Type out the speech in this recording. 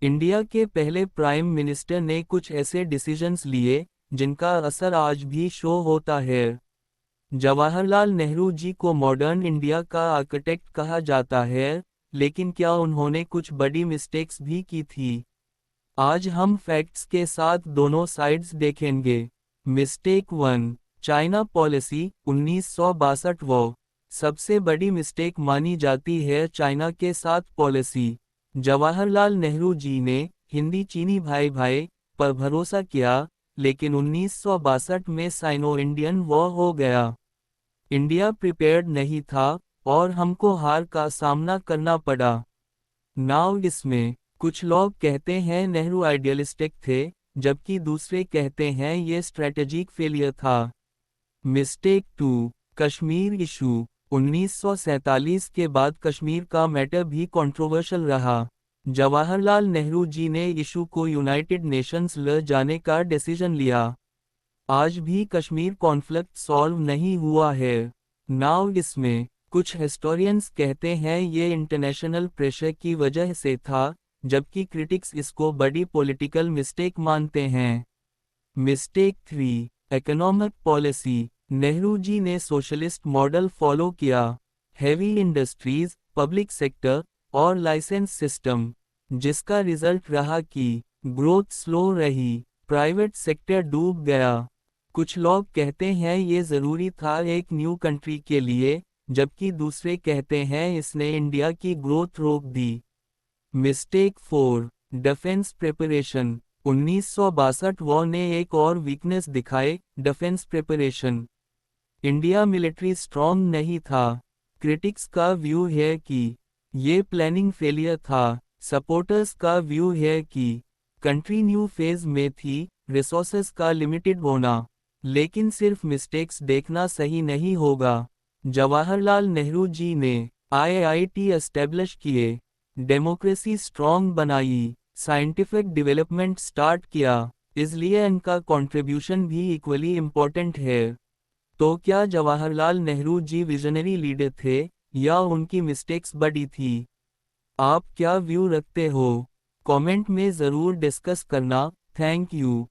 India के पहले prime minister ने कुछ ऐसे डिसीजंस लिए जिनका असर आज भी शो होता है। जवाहरलाल नेहरू जी को मॉडर्न इंडिया का आर्किटेक्ट कहा जाता है, लेकिन क्या उन्होंने कुछ बड़ी मिस्टेक्स भी की थी? आज हम फैक्ट्स के साथ दोनों साइड्स देखेंगे। Mistake 1, China policy 1962। वो सबसे बड़ी मिस्टेक मानी जाती है चाइना के साथ पॉलिसी। जवाहरलाल नेहरू जी ने हिंदी चीनी भाई भाई पर भरोसा किया, लेकिन 1962 में साइनो इंडियन वॉर हो गया। इंडिया प्रिपेयर्ड नहीं था और हमको हार का सामना करना पड़ा। नाउ इसमें कुछ लोग कहते हैं नेहरू आइडियलिस्टिक थे, जबकि दूसरे कहते हैं ये स्ट्रेटेजिक फेलियर था। मिस्टेक 2, कश्मीर इशू 1947 के बाद कश्मीर का मैटर भी कंट्रोवर्शियल रहा। जवाहरलाल नेहरू जी ने इशू को यूनाइटेड नेशंस ले जाने का डिसीजन लिया। आज भी कश्मीर कॉन्फ्लिक्ट सॉल्व नहीं हुआ है। नाउ इसमें कुछ हिस्टोरियंस कहते हैं ये इंटरनेशनल प्रेशर की वजह से था, जबकि क्रिटिक्स इसको बड़ी पॉलिटिकल मिस्टेक मानते हैं। Mistake 3, economic policy. Nehru ji ने सोशलिस्ट मॉडल फॉलो किया। हैवी इंडस्ट्रीज, पब्लिक सेक्टर और लाइसेंस सिस्टम, जिसका रिजल्ट रहा कि ग्रोथ स्लो रही, प्राइवेट सेक्टर डूब गया। कुछ लोग कहते हैं ये ज़रूरी था एक न्यू कंट्री के लिए, जबकि दूसरे कहते हैं इसने इंडिया की ग्रोथ रोक दी। मिस्टेक 4, डिफेंस प्रिपरेशन 1962 वॉर ने एक और वीकनेस दिखाए, defence preparation. India military strong नहीं था। क्रिटिक्स का व्यू है कि ये प्लानिंग फेलियर था। सपोर्टर्स का व्यू है कि कंट्री न्यू फेज में थी, रिसोर्सेज का लिमिटेड होना। लेकिन सिर्फ मिस्टेक्स देखना सही नहीं होगा। जवाहरलाल नेहरू जी ने आईआईटी एस्टेब्लिश किए, डेमोक्रेसी स्ट्रॉन्ग बनाई, साइंटिफिक डेवलपमेंट स्टार्ट किया, इसलिए इनका कंट्रीब्यूशन भी इक्वली इम्पोर्टेंट है। तो क्या जवाहरलाल नेहरू जी विजनरी लीडर थे या उनकी मिस्टेक्स बड़ी थी? आप क्या व्यू रखते हो? कमेंट में ज़रूर डिस्कस करना। Thank you.